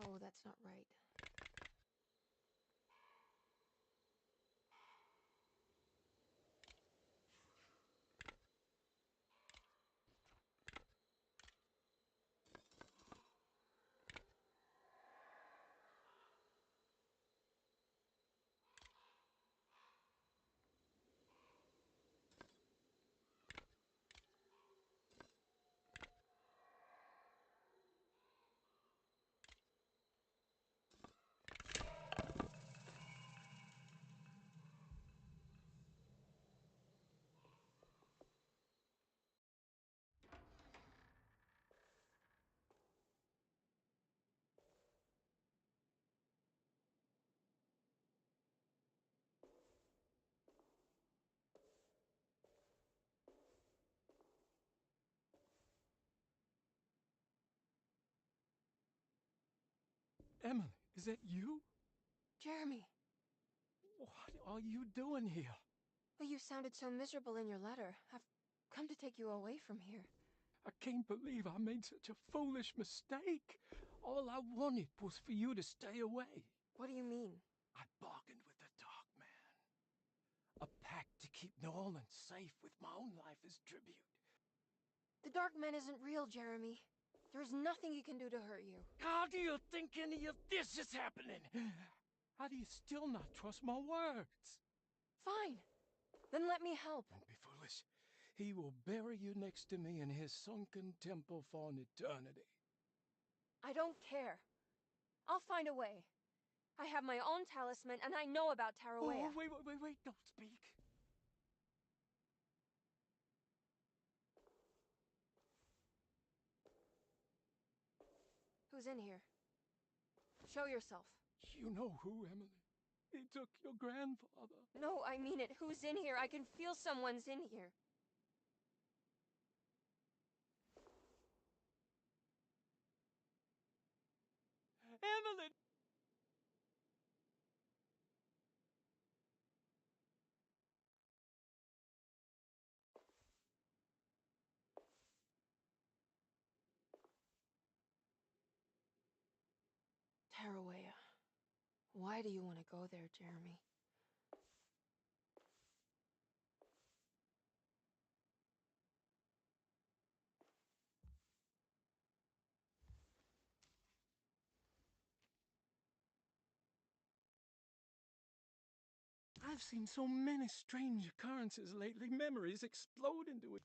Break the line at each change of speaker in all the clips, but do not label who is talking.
Oh, that's not right.
Emily, is that you?
Jeremy!
What are you doing here?
Well, you sounded so miserable in your letter. I've come to take you away from here.
I can't believe I made such a foolish mistake. All I wanted was for you to stay away.
What do you mean?
I bargained with the Dark Man. A pact to keep Nolan safe with my own life as tribute.
The Dark Man isn't real, Jeremy. There's nothing he can do to hurt you.
How do you think any of this is happening? How do you still not trust my words?
Fine. Then let me help.
Don't be foolish. He will bury you next to me in his sunken temple for an eternity.
I don't care. I'll find a way. I have my own talisman, and I know about Tarawea.
Oh, wait, don't speak.
Who's in here? Show yourself.
You know who, Emily? He took your grandfather.
No, I mean it. Who's in here? I can feel someone's in here.
Emily!
Tarawea. Why do you want to go there, Jeremy?
I've seen so many strange occurrences lately. Memories explode into it.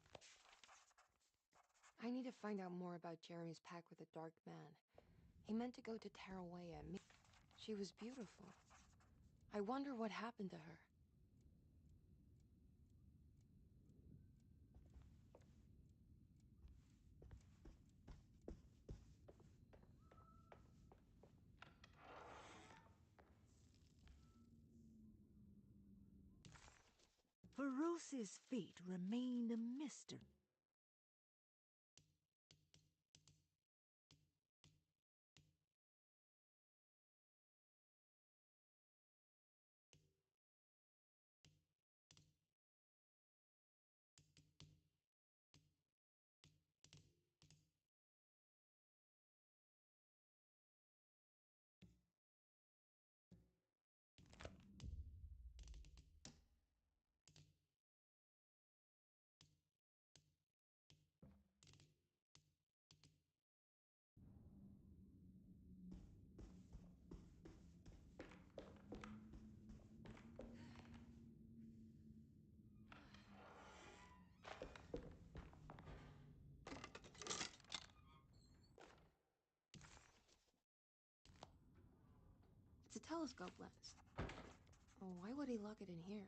I need to find out more about Jeremy's pact with the Dark Man. He meant to go to Tarawea. She was beautiful. I wonder what happened to her.
Feroce's fate remained a mystery.
It's a telescope lens. Oh, why would he lock it in here?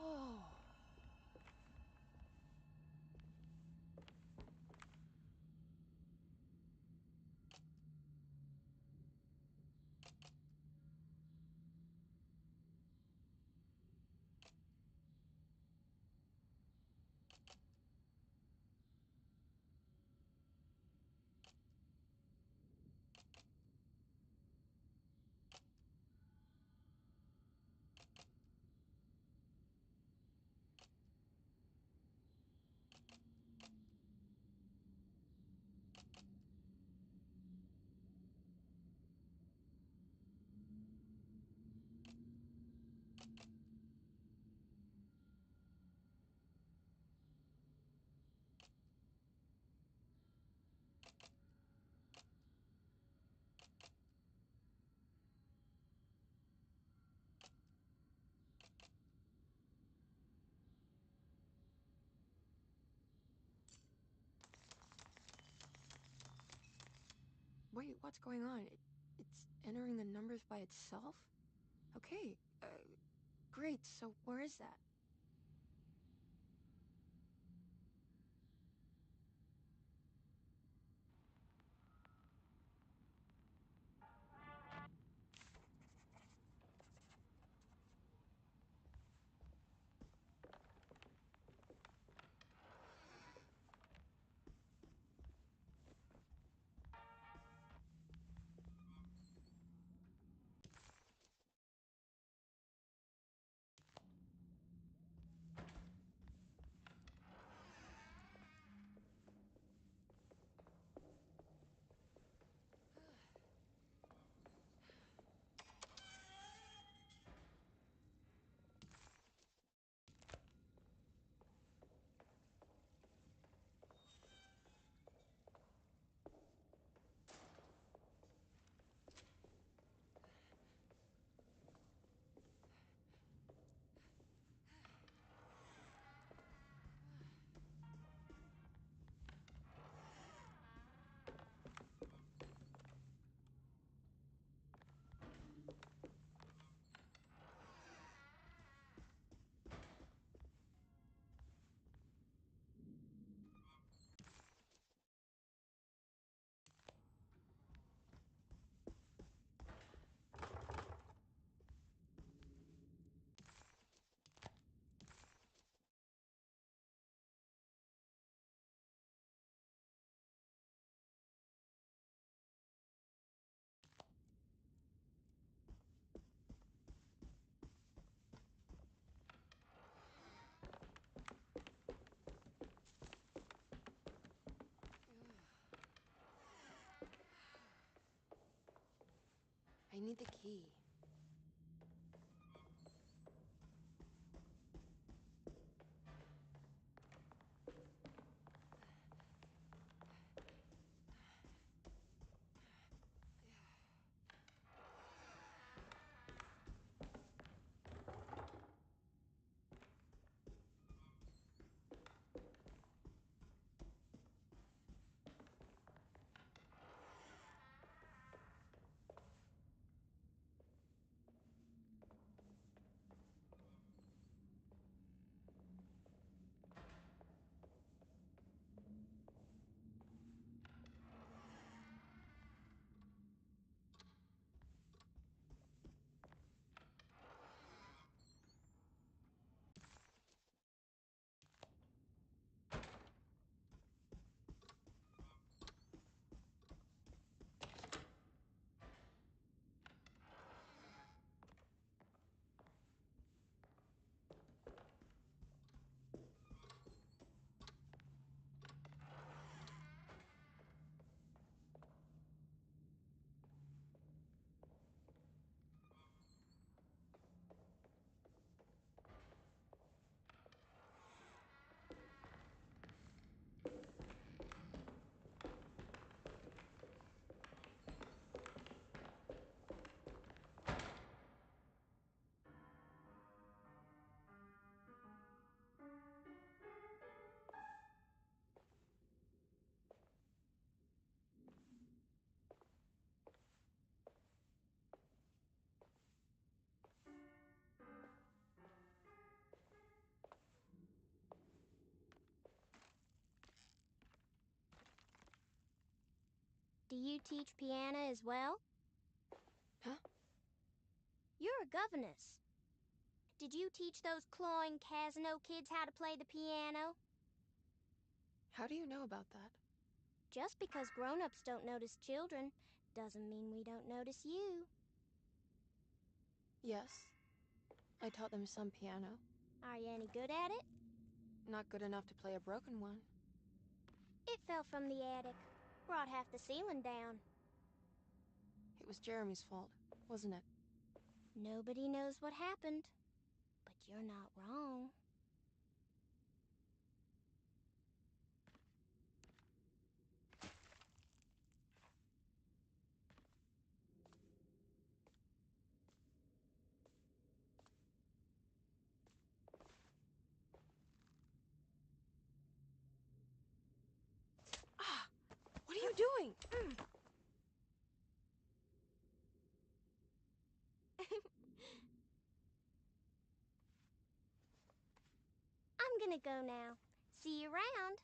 Oh. Wait, what's going on? It's entering the numbers by itself? Okay, great, so where is that? I need the key.
Do you teach piano as well?
Huh?
You're a governess. Did you teach those clawing Casino kids how to play the piano?
How do you know about that?
Just because grown-ups don't notice children doesn't mean we don't notice you.
Yes. I taught them some piano.
Are you any good at it?
Not good enough to play a broken one.
It fell from the attic. Brought half the ceiling down.
It was Jeremy's fault, wasn't it?
Nobody knows what happened. But you're not wrong.
Ah! What are you doing?
I'm gonna go now. See you around.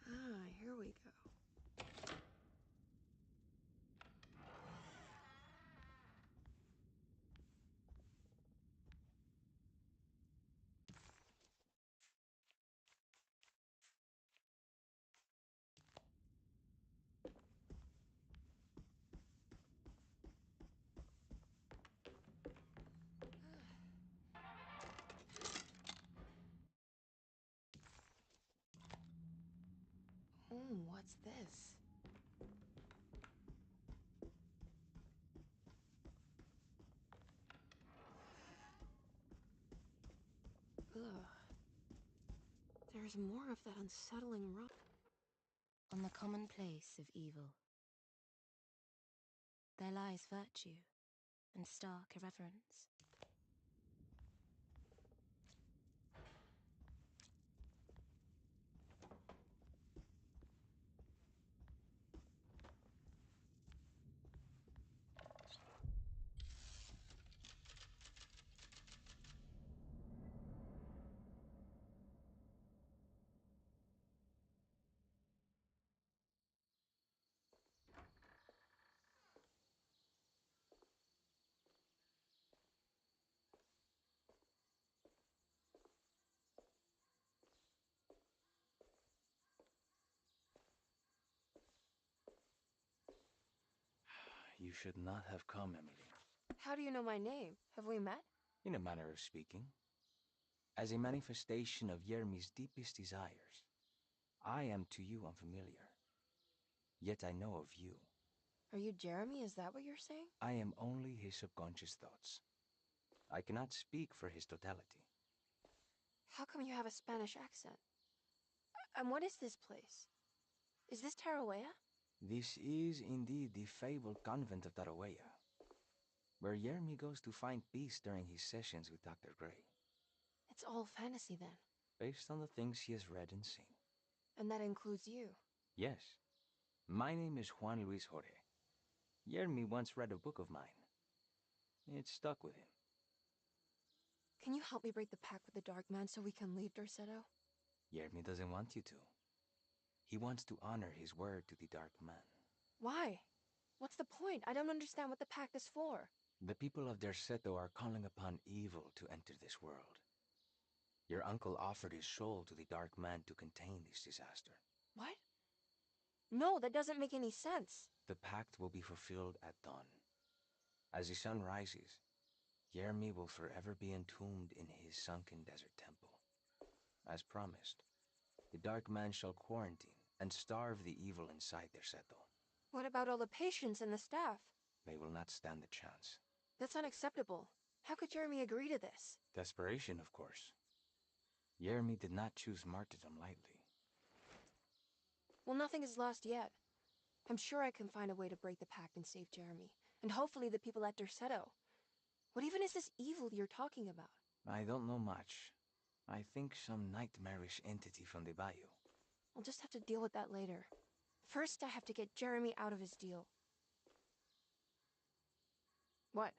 Ah, here we go. What's this? Ugh. There's more of that unsettling rot.
On the commonplace of evil, there lies virtue and stark irreverence.
You should not have come, Emily.
How do you know my name? Have we met?
In a manner of speaking. As a manifestation of Yermi's deepest desires, I am to you unfamiliar. Yet I know of you.
Are you Jeremy? Is that what you're saying?
I am only his subconscious thoughts. I cannot speak for his totality.
How come you have a Spanish accent? And what is this place? Is this Tarawea?
This is indeed the fabled convent of Tarawea, where Yermi goes to find peace during his sessions with Dr. Gray.
It's all fantasy then.
Based on the things he has read and seen.
And that includes you.
Yes. My name is Juan Luis Jorge. Yermi once read a book of mine. It stuck with him.
Can you help me break the pact with the Dark Man so we can leave Derceto?
Yermi doesn't want you to. He wants to honor his word to the Dark Man.
Why? What's the point? I don't understand what the pact is for.
The people of Derceto are calling upon evil to enter this world. Your uncle offered his soul to the Dark Man to contain this disaster.
What? No, that doesn't make any sense.
The pact will be fulfilled at dawn. As the sun rises, Yermi will forever be entombed in his sunken desert temple. As promised, the Dark Man shall quarantine and starve the evil inside Derceto.
What about all the patients and the staff?
They will not stand a chance.
That's unacceptable. How could Jeremy agree to this?
Desperation, of course. Yermi did not choose martyrdom lightly.
Well, nothing is lost yet. I'm sure I can find a way to break the pact and save Jeremy. And hopefully the people at Derceto. What even is this evil you're talking about?
I don't know much. I think some nightmarish entity from the bayou.
I'll just have to deal with that later. First, I have to get Jeremy out of his deal. What?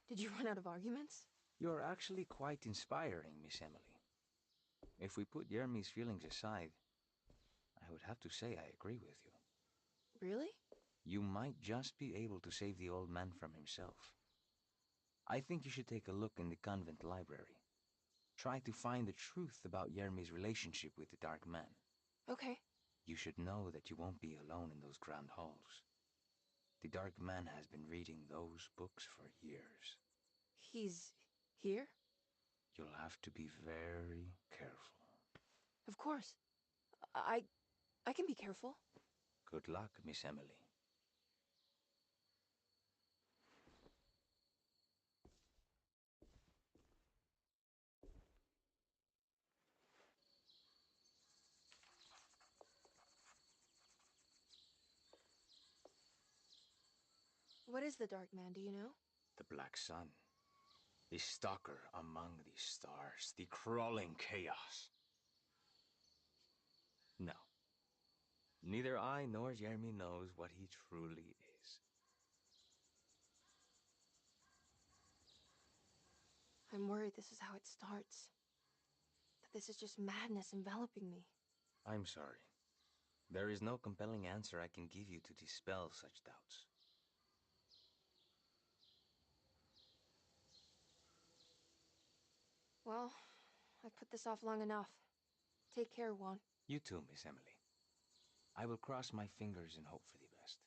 Did you run out of arguments?
You're actually quite inspiring, Miss Emily. If we put Yermi's feelings aside, I would have to say I agree with you.
Really?
You might just be able to save the old man from himself. I think you should take a look in the convent library. Try to find the truth about Yermi's relationship with the Dark Man.
Okay.
You should know that you won't be alone in those grand halls. The Dark Man has been reading those books for years.
He's here?
You'll have to be very careful.
Of course. I can be careful.
Good luck, Miss Emily.
What is the Dark Man, do you know?
The Black Sun. The stalker among the stars. The crawling chaos. No. Neither I nor Jeremy knows what he truly is.
I'm worried this is how it starts. That this is just madness enveloping me.
I'm sorry. There is no compelling answer I can give you to dispel such doubts.
Well, I've put this off long enough. Take care, Juan.
You too, Miss Emily. I will cross my fingers and hope for the best.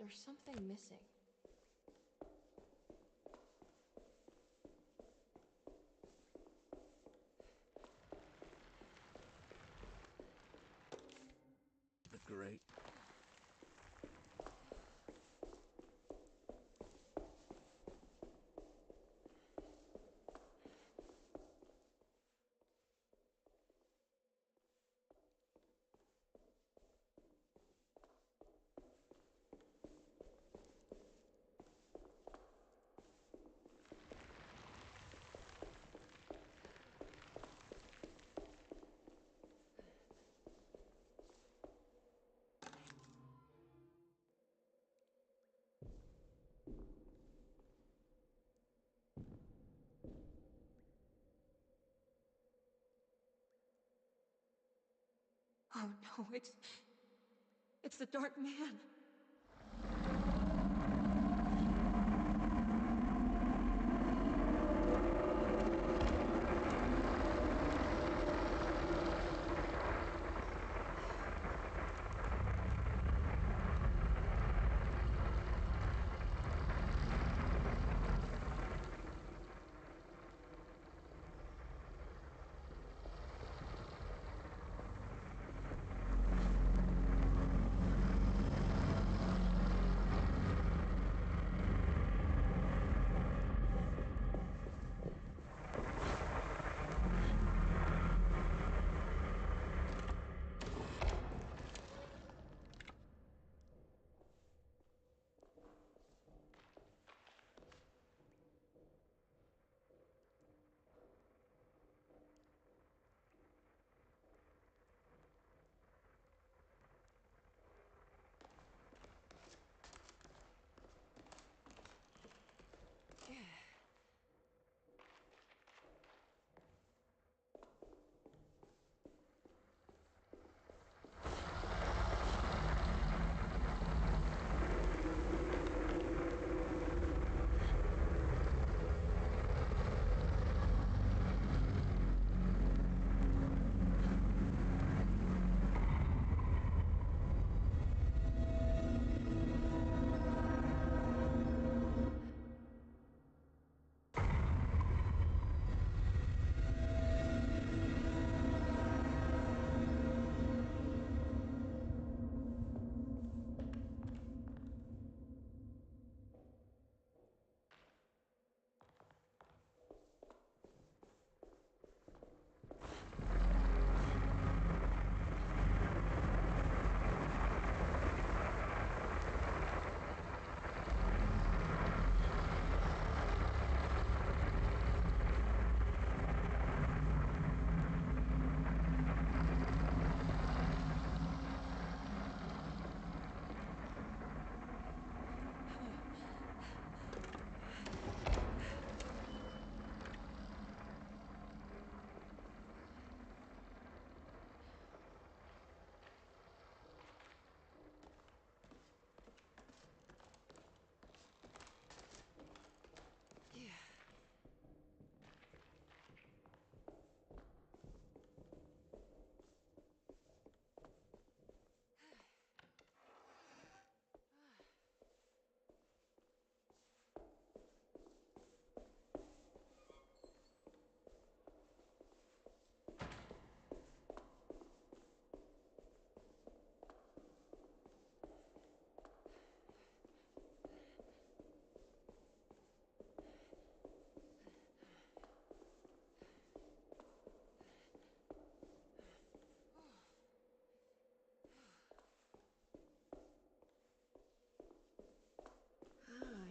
There's something missing.
The great.
Oh no, it's the Dark Man.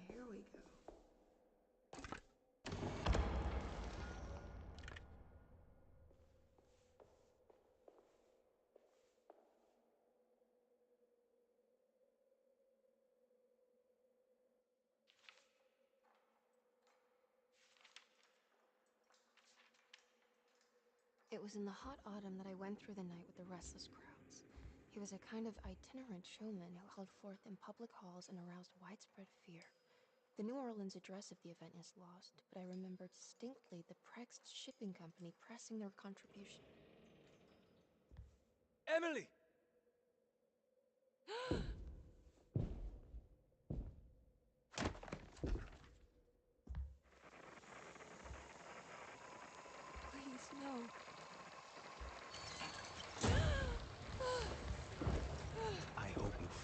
Here we go. It was in the hot autumn that I went through the night with the restless crowds. He was a kind of itinerant showman who held forth in public halls and aroused widespread fear. The New Orleans address of the event is lost, but I remember distinctly the Prext Shipping Company pressing their contribution.
Emily!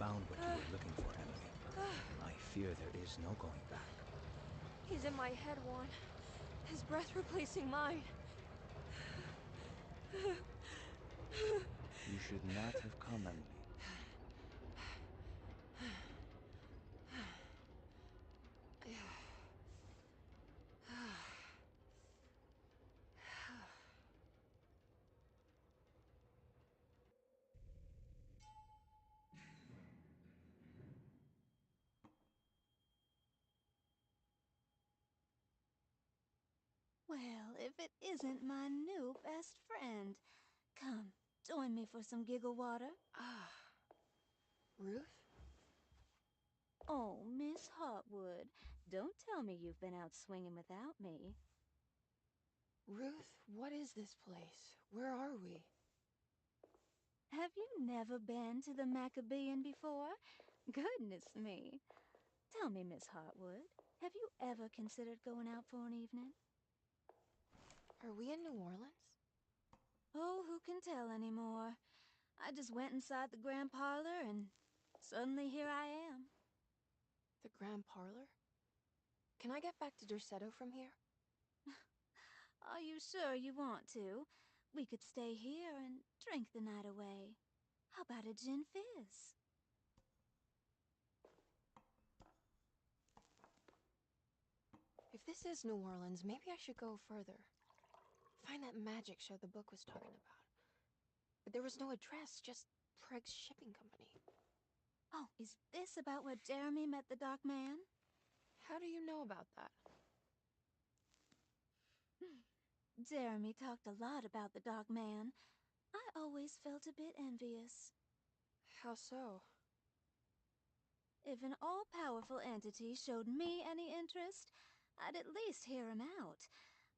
found what you were looking for, Emily. I fear there is no going back.
He's in my head, Juan. His breath replacing mine.
You should not have come, Emily.
Well, if it isn't my new best friend. Come, join me for some giggle water.
Ruth?
Oh, Miss Hartwood, don't tell me you've been out swinging without me.
Ruth, what is this place? Where are we?
Have you never been to the Maccabean before? Goodness me. Tell me, Miss Hartwood, have you ever considered going out for an evening?
Are we in New Orleans?
Oh, who can tell anymore? I just went inside the grand parlor and suddenly here I am.
The Grand Parlor? Can I get back to Derceto from here?
Are you sure you want to? We could stay here and drink the night away. How about a gin fizz?
If this is New Orleans, maybe I should go further. Find that magic show the book was talking about. But there was no address, just Preg's Shipping Company.
Oh, is this about where Jeremy met the Dark Man?
How do you know about that?
Jeremy talked a lot about the Dark Man. I always felt a bit envious.
How so?
If an all-powerful entity showed me any interest, I'd at least hear him out.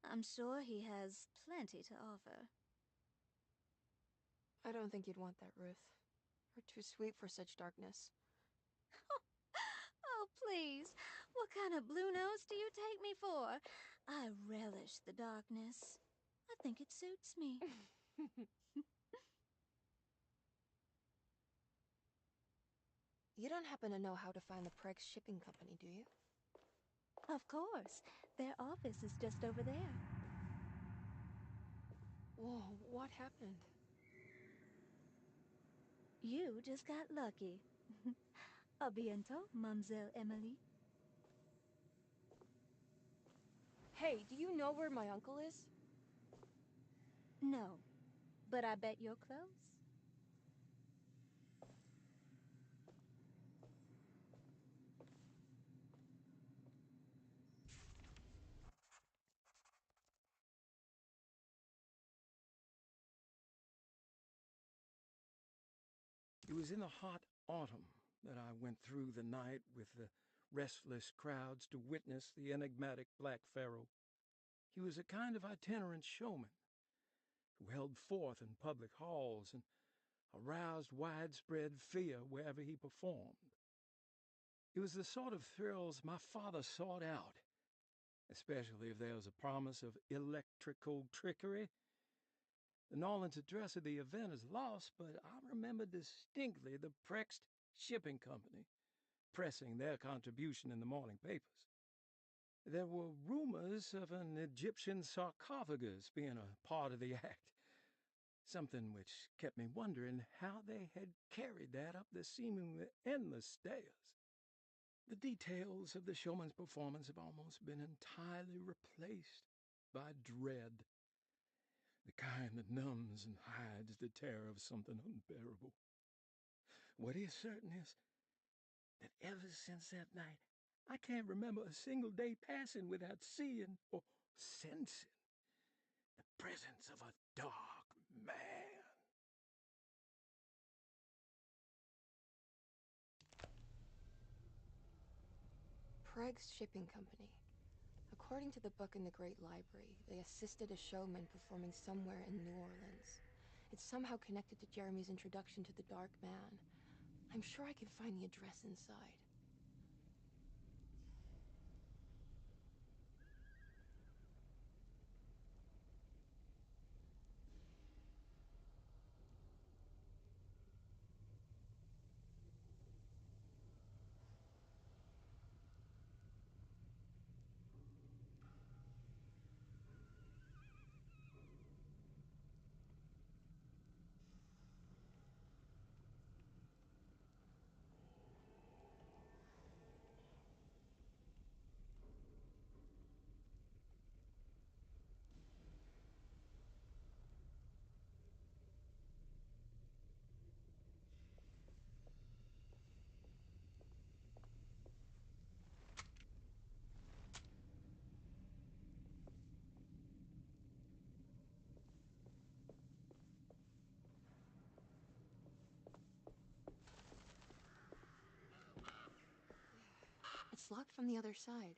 I'm sure he has plenty to offer.
I don't think you'd want that, Ruth. You're too sweet for such darkness.
Oh, please. What kind of blue nose do you take me for? I relish the darkness. I think it suits me.
You don't happen to know how to find the Preg's Shipping Company, do you?
Of course. Their office is just over there.
Whoa, what happened?
You just got lucky. A bientôt, Mademoiselle Emily.
Hey, do you know where my uncle is?
No, but I bet you're close.
It was in the hot autumn that I went through the night with the restless crowds to witness the enigmatic Black Pharaoh. He was a kind of itinerant showman who held forth in public halls and aroused widespread fear wherever he performed. It was the sort of thrills my father sought out, especially if there was a promise of electrical trickery. The Nolan's address of the event is lost, but I remember distinctly the Prext Shipping Company pressing their contribution in the morning papers. There were rumors of an Egyptian sarcophagus being a part of the act, something which kept me wondering how they had carried that up the seemingly endless stairs. The details of the showman's performance have almost been entirely replaced by dread, the kind that numbs and hides the terror of something unbearable. What is certain is that ever since that night, I can't remember a single day passing without seeing or sensing the presence of a dark man.
Preg's Shipping Company. According to the book in the Great Library, they assisted a showman performing somewhere in New Orleans. It's somehow connected to Jeremy's introduction to the Dark Man. I'm sure I can find the address inside. It's locked from the other side.